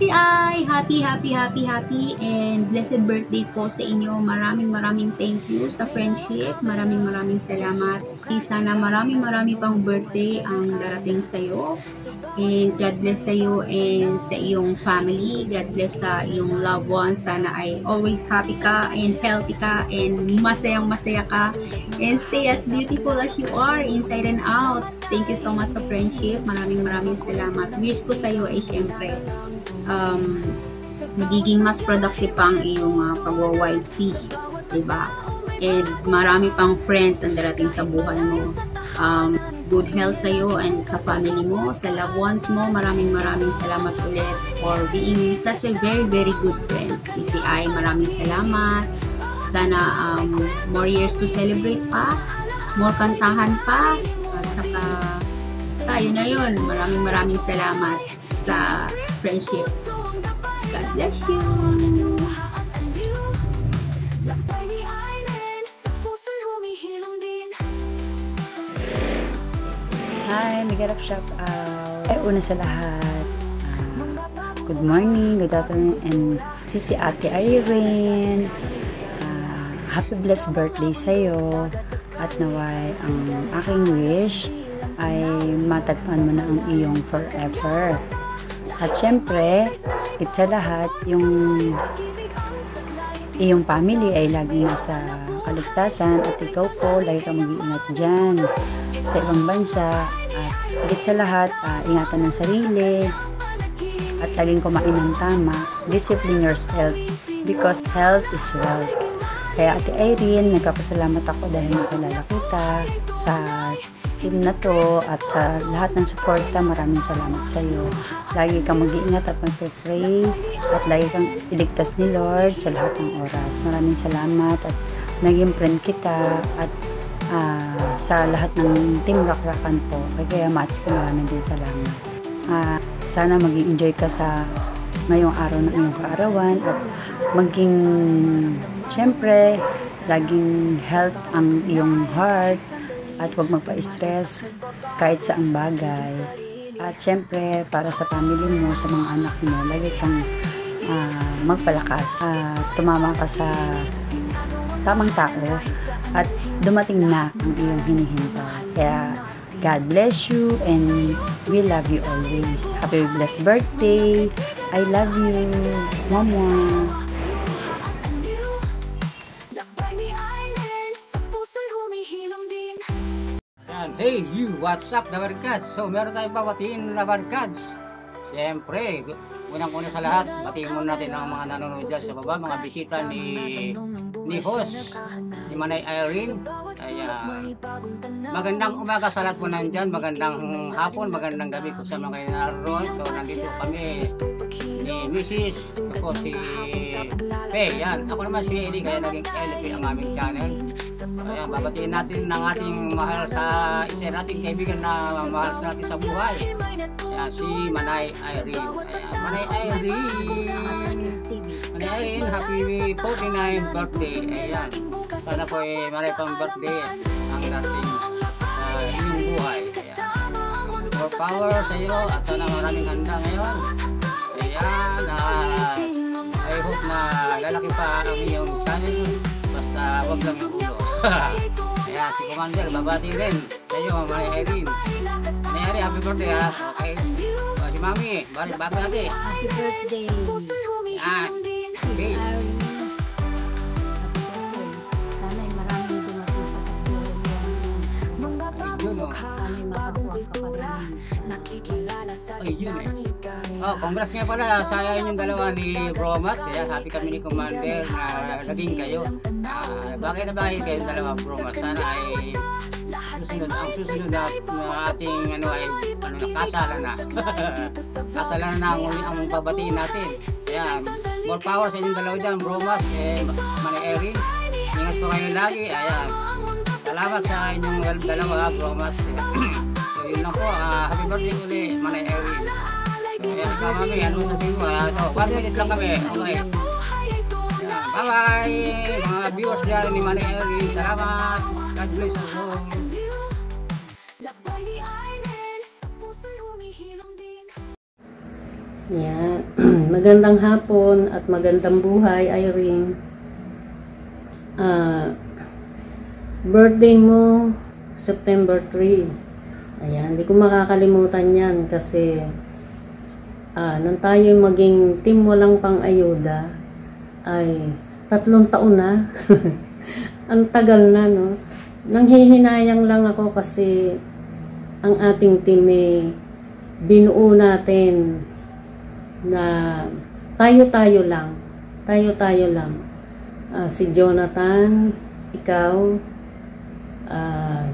CCI, happy and blessed birthday po sa inyo. Maraming thank you sa friendship. Maraming salamat. Sana marami pang birthday ang darating sa iyo. And God bless sa iyo and sa iyong family. God bless sa iyong loved ones. Sana ay always happy ka and healthy ka and masaya ka. And stay as beautiful as you are inside and out. Thank you so much sa friendship. Maraming salamat. Wish ko sa iyo ay syempre magiging mas productive pa ang iyong pag-YT, diba? And marami pang friends ang darating sa buhay mo. Good health sa iyo and sa family mo, sa loved ones mo. Maraming salamat ulit for being such a very good friend. CCI, maraming salamat. Sana more years to celebrate pa, more kantahan pa, at saka yun na yun. Maraming salamat sa friendship. God bless you. Hi, Miguel of Shout Out. Una sa lahat, good morning, good afternoon, and si Ate Irene. Happy blessed birthday sa'yo. At naway ang aking wish ay matagpuan mo na ang iyong forever. At syempre, sa lahat, yung iyong family ay lagi nasa kaligtasan at ikaw po, lagi ka mag-iingat dyan sa ibang bansa. At higit sa lahat, ingatan ng sarili at laging kumain ng tama. Discipline yourself because health is wealth. Kaya Ate Irene, nagpapasalamat ako dahil nakilala kita sa team na to at sa lahat ng suporta. Maraming salamat sa iyo. Lagi kang mag-iingat at mag-pray at lagi kang iligtas ni Lord sa lahat ng oras. Maraming salamat at naging friend kita at sa lahat ng team Rakrakan po. Kaya Mats ko maraming din salamat. Sana mag-enjoy ka sa ngayong araw ng iyong kaarawan at maging syempre laging health ang iyong heart at huwag magpa-stress kahit saang bagay. At syempre, para sa family mo, sa mga anak mo, lagi kang magpalakas. Tumama ka sa tamang tao at dumating na ang iyong hinihintay. Kaya, God bless you and we love you always. Happy blessed birthday. I love you. Mama. Hey you, what's up Labarkads? So meron tayong babatiin Labarkads. Siyempre, unang-una sa lahat, batiin muna natin ang mga nanonood dyan sa baba, mga bisita ni host, ni Manay Irene. Kaya magandang umaga sa lahat po nandyan, magandang hapon, magandang gabi kung sa mga kayo naroon. So nandito kami ni Mrs. Ito po si Faye, yan. Ako naman si Eli, kaya naging LP ang aming channel. Kaya babatiin natin ng ating mahal sa isa nating kaibigan na mahal sa natin sa buhay. Kaya si Manay Irene. Kaya Manay Irene, happy 49th birthday. Ayan. Sana po maray pang birthday ang dating inyong buhay. Kaya more power sa iyo at sana maraming handa ngayon. Ayan. I hope na lalaki pa ang iyong channel. Basta wag lang yung ulo. Kaya si Commander, babati rin sa iyo, Manay Irene. Manay Irene, happy birthday ha. Okay. Si Mami, babati. Happy birthday. Yan. Okay. Sana maraming dumating pa sa buhay mo. Yun o. Sana makakuha ka pa rin. Ay, yun eh. Oh, congrats nga pala sa inyong dalawa ni Bro Mats. Happy kami ni Commander na naging kayo. Bakit na bakit kayong dalawa Bro Mats? Sana ay susunod na ating kasalan na. Kasalan na ang babatiin natin. Kaya more power sa inyong dalawa dyan Bro Mats, Manay Irene. Ingat po kayo lagi. Ayan. Salamat sa inyong dalawa Bro Mats. So yun lang po. Happy birthday uli Manay Irene. Ayan, ikaw Mami, ano sabihin mo? Ito, 1 minute lang kami. Okay. Bye-bye! Mga viewers dyan ni Manay Irene. Salamat! God bless you all. Yan. Ayan, magandang hapon at magandang buhay, Irene. Birthday mo, September 3. Ayan, hindi ko makakalimutan yan kasi nang tayo maging team walang pang-ayuda ay 3 taon na. Ang tagal na, no? Nanghihinayang lang ako kasi ang ating team binuo natin na tayo-tayo lang. Si Jonathan, ikaw,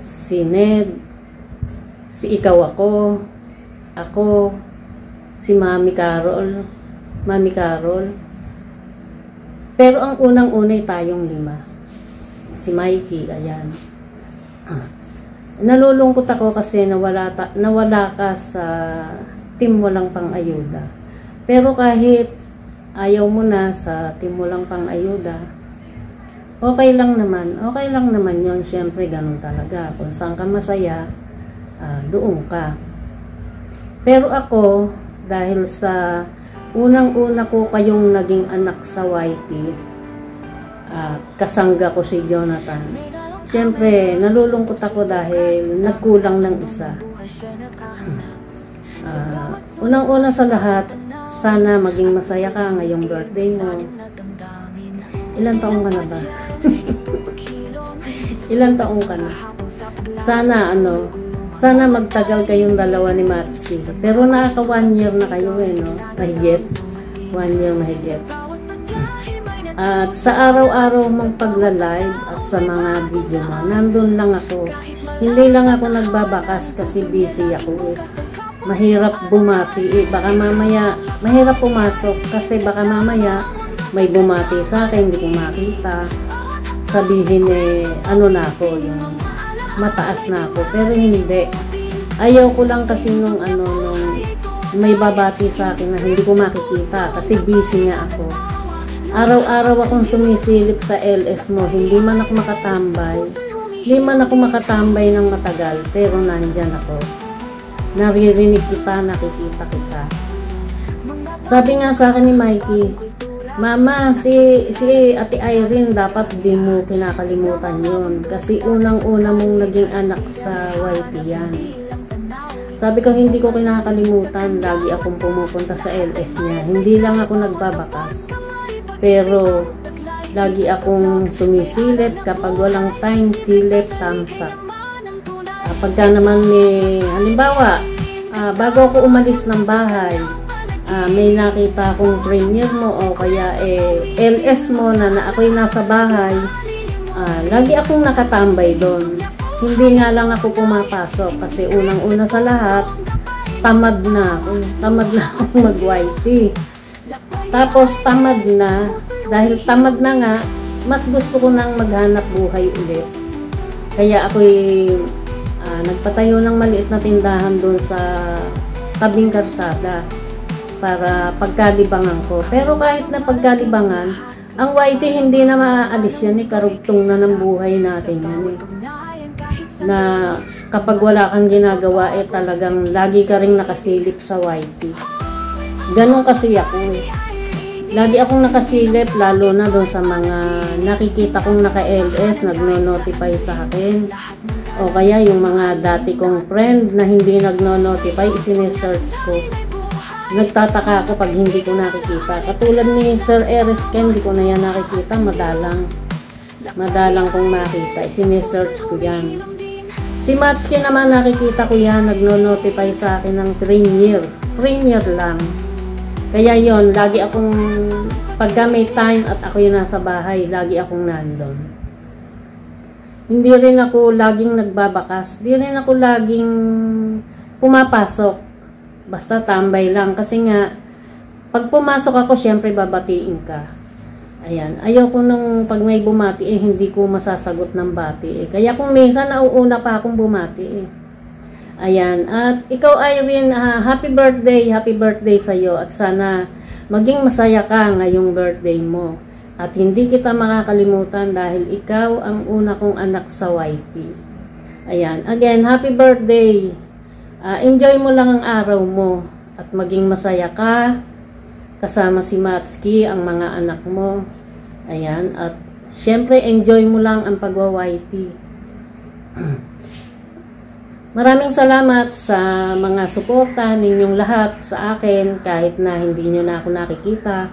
si Ned, si ikaw ako, si Mami Carol. Pero ang unang-unay tayong 5. Si Mikey, ayan. Nalulungkot ako kasi nawala ka sa team walang pang-ayuda. Pero kahit ayaw mo na sa team walang pang-ayuda, okay lang naman yon. Siyempre, ganun talaga. Kung saan ka masaya, doon ka. Pero ako, dahil sa unang-una ko kayong naging anak sa YT, kasangga ko si Jonathan. Siyempre, nalulungkot ako dahil nagkulang ng isa. Unang-una sa lahat, sana maging masaya ka ngayong birthday mo. Ilan taong ka na ba? Ilan taong ka na? Sana magtagal kayong dalawa ni Matski. Pero nakaka 1 year na kayo no? Mahigit. 1 year mahigit. At sa araw-araw mong pagla-live at sa mga video mo, nandun lang ako. Hindi lang ako nagbabakas kasi busy ako. Mahirap bumati. Baka mamaya, mahirap pumasok kasi baka mamaya may bumati sa akin, hindi ko makita. Sabihin ano na ako, yung mataas na ako. Pero hindi. Ayaw ko lang kasi nung may babati sa akin na hindi ko makikita kasi busy nga ako. Araw-araw akong sumisilip sa LS mo, hindi man ako makatambay ng matagal, pero nandyan ako. Naririnig kita, nakikita kita. Sabi nga sa akin ni Mikey, Mama, si Ate Irene dapat di mo kinakalimutan yun kasi unang-una mong naging anak sa YT yan. Sabi ko, hindi ko kinakalimutan, lagi akong pumupunta sa LS niya. Hindi lang ako nagbabakas, pero lagi akong sumisilip. Kapag walang time, silip, thumbs up. Pagka naman halimbawa, bago ako umalis ng bahay, may nakita akong premiere mo o kaya LS mo na ako'y nasa bahay, lagi akong nakatambay doon. Hindi nga lang ako pumapasok kasi unang-una sa lahat, tamad na akong mag-YT. Tapos dahil tamad na nga, mas gusto ko nang maghanap buhay ulit. Kaya ako'y nagpatayo ng maliit na tindahan doon sa tabing karsada para pagkalibangan ko. Pero kahit na pagkalibangan, ang YT hindi na maaalis yan karugtong na ng buhay natin yan na kapag wala kang ginagawa talagang lagi ka ring nakasilip sa YT. Ganon kasi ako Lagi akong nakasilip, lalo na doon sa mga nakikita kong naka-LS, nagno-notify sa akin. O kaya yung mga dati kong friend na hindi nagno-notify, isinesearch ko. Nagtataka ako pag hindi ko nakikita. Katulad ni Sir Eris Ken, hindi ko na yan nakikita, madalang kong makita, isinesearch ko yan. Si Matsuki naman nakikita ko yan, nagno-notify sa akin ng premier lang. Kaya yon, lagi akong, pagka may time at ako yung nasa bahay, lagi akong nandun. Hindi rin ako laging nagbabakas, hindi rin ako laging pumapasok. Basta tambay lang, kasi nga, pag pumasok ako, syempre babatiin ka. Ayan, ayaw ko nung pag may bumati, hindi ko masasagot ng bati. Kaya kung minsan, nauuna pa akong bumati. Ayan, at ikaw Irene, happy birthday sa iyo at sana maging masaya ka ngayong birthday mo. At hindi kita makakalimutan dahil ikaw ang una kong anak sa YT. Ayan, again, happy birthday. Enjoy mo lang ang araw mo at maging masaya ka kasama si Matski, ang mga anak mo. Ayan, at syempre enjoy mo lang ang pagwa-YT. Maraming salamat sa mga suporta ninyong lahat sa akin, kahit na hindi nyo na ako nakikita.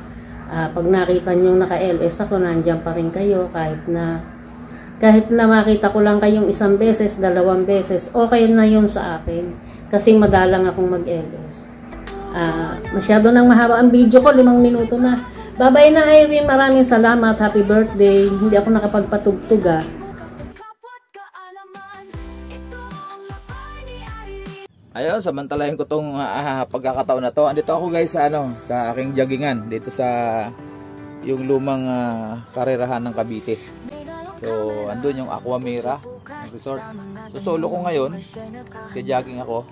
Pag nakita nyo naka-LS ako, nandiyan pa rin kayo. Kahit na makita ko lang kayong 1 beses, 2 beses, okay na yun sa akin. Kasi madalang akong mag-LS. Masyado nang mahaba ang video ko, 5 minuto na. Bye-bye na, Irene. Maraming salamat. Happy birthday. Hindi ako nakapagpatugtog. Ayun, samantalahin ko tong pagkakataon na to. Andito ako guys sa sa aking joggingan dito sa yung lumang karerahan ng Cavite. So, andun yung Aquamira resort. So, solo ko ngayon. Jogging ako.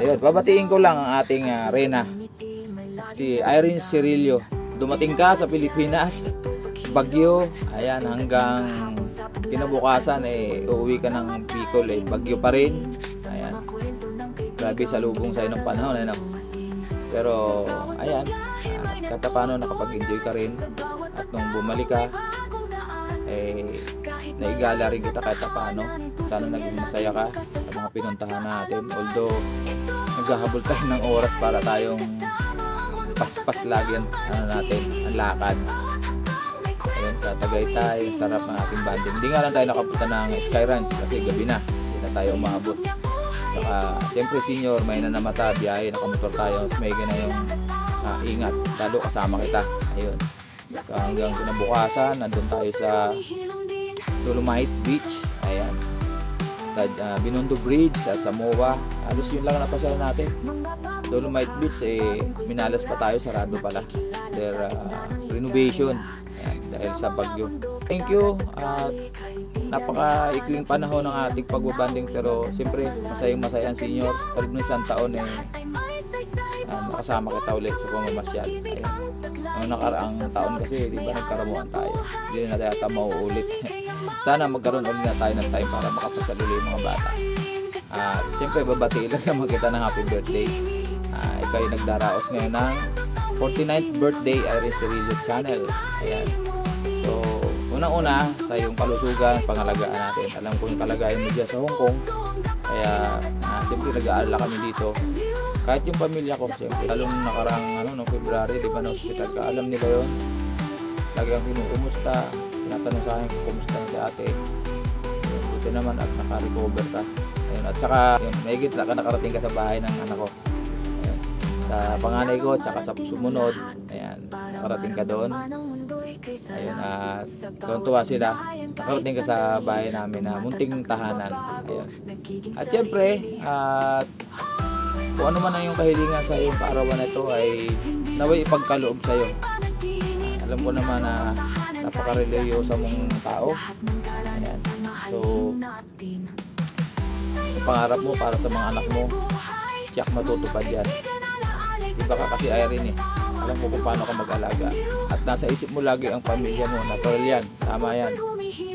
Ayun, babatiin ko lang ang ating Reyna. Si Irene Cirillo. Dumating ka sa Pilipinas, Baguio, ayan, hanggang kinabukasan uuwi ka ng Bicol, Baguio pa rin. Ayan. Grabe salubong sa'yo ng panahon, Pero, ayan, kahit paano nakapag-enjoy ka rin. At nung bumalik ka, naigala rin kita kahit paano. Sana naging masaya ka sa mga pinuntahan natin. Although, naghahabol tayo ng oras para tayong paspas lagi ang lakad. Ayun, sa Tagaytay, sarap ng ating banding. Hindi nga lang tayo nakapunta ng Sky Ranch kasi gabi na, hindi na tayo umabot. Saka siyempre senior, may na namata, biyahe, nakamotor tayo, mas may na yung ingat, lalo kasama kita. Ayun, so hanggang kinabukasan nandun tayo sa Dolomite Beach, ayan, sa Binondo Bridge at sa MOA. Halos yun lang napasyalan natin. Dolomite Beach, minalas pa tayo, sarado pala their renovation, ayan, dahil sa bagyo. Thank you at napaka-ikling panahon ng ating pagbabanding, pero siyempre masayang-masaya ang senior. Tarig na 1 taon nakasama kita ulit sa pamamasyal. Ayun. Noong nakaraang taon kasi, di ba, nagkaramuan tayo. Hindi na tayo mauulit. Sana magkaroon ulit na tayo ng time para makapasal ulit yung mga bata. Siyempre, babatiin lang naman kita ng happy birthday. Ikaw yung nagdaraos ngayon ng 49th birthday Irene Cirillo channel. Ayan. So, unang-una, sa iyong kalusugan, pangalagaan natin. Alam ko yung kalagayan mo dyan sa Hong Kong. Kaya, siyempre, nag-aalala kami dito. Kahit yung pamilya ko, siyempre, lalong nakarang noong February, di ba, na hospital ka, alam nila yun. Talagang kinukumusta, tinatanong sa akin kung kumusta na si ate. Buti naman at naka-recover ka. Ayun, at saka, mahigit na nakarating ka sa bahay ng anak ko. Ayun, sa panganay ko, at saka sa sumunod, ayan, nakarating ka doon. Ayun, at tuwa sila. Nakarating ka sa bahay namin na munting tahanan. Ayun. At siyempre, kung ano man ang iyong kahilingan sa iyong kaarawan na ito ay naway ipagkaloob sa iyo. Alam ko naman na napaka-religyosa mong tao. Ayan. So, ang pangarap mo para sa mga anak mo, tiyak matutupad yan. Iba ka kasi Irene Alam mo kung paano ka mag-alaga. At nasa isip mo lagi ang pamilya mo. Natural yan. Tama yan.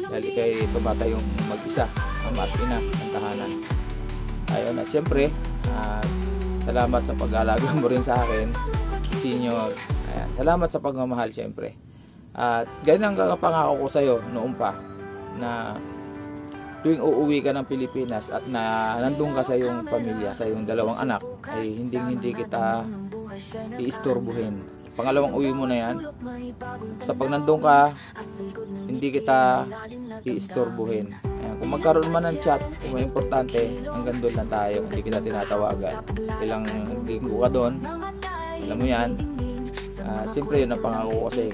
Dahil ikay tumata yung mag-isa, ama at ina, ang tahanan. Ayun, at siyempre, salamat sa pag-alaga mo rin sa akin, senior. Ayan, salamat sa pagmamahal, siyempre. At ganyan ang pangako ko sa iyo noong pa, na tuwing uuwi ka ng Pilipinas at na nandun ka sa iyong pamilya, sa iyong 2 anak, ay hindi kita iistorbuhin. Pangalawang uwi mo na yan. Sa pag nandun ka, hindi kita iistorbuhin. Ayan, kung magkaroon man ng chat, kung may importante, hanggang doon lang tayo. Hindi kita tinatawagan. Ilang linggo ka doon, alam mo yan. Siyempre yun ang pangako ko kasi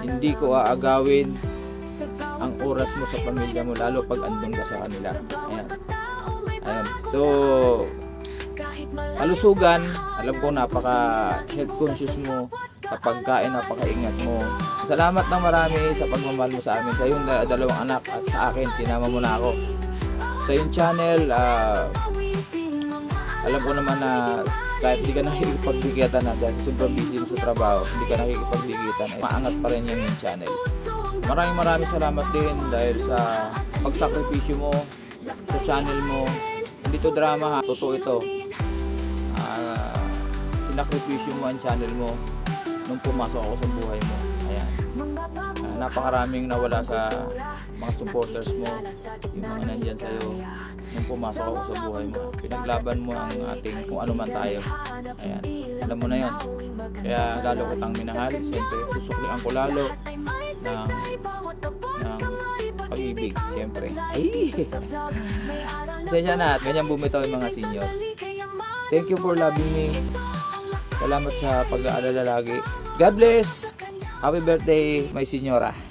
hindi ko aagawin ang oras mo sa pamilya mo, lalo pag andun ka sa kanila. Ayan. Ayan. So, kalusugan, alam ko napaka health conscious mo sa pagkain, napakaingat mo. Salamat ng marami sa pagmamahal mo sa amin, sa iyong 2 anak at sa akin, sinama mo na ako sa iyong channel. Alam ko naman na kahit hindi ka nakikipagbigitan na dahil sobrang busy mo sa trabaho, hindi ka nakikipagbigitan, maangat pa rin yung channel. Maraming salamat din dahil sa pagsakripisyo mo sa channel mo. Hindi to drama ha, totoo ito. sinakripisyo mo ang channel mo nung pumasok ako sa buhay mo. Ayan. Napakaraming nawala sa mga supporters mo, yung mga nandyan sa'yo nung pumasok ako sa buhay mo. Pinaglaban mo ang ating kung ano man tayo. Ayan. Alam mo na yun. Kaya lalo kitang minahal. Siyempre, susuklian ko lalo ng pag-ibig. Siyempre. Ay! Sensya na at ganyan bumitaw yung mga senior. Thank you for loving me. Salamat sa pag-aalala lagi. God bless! Happy birthday, my senyora.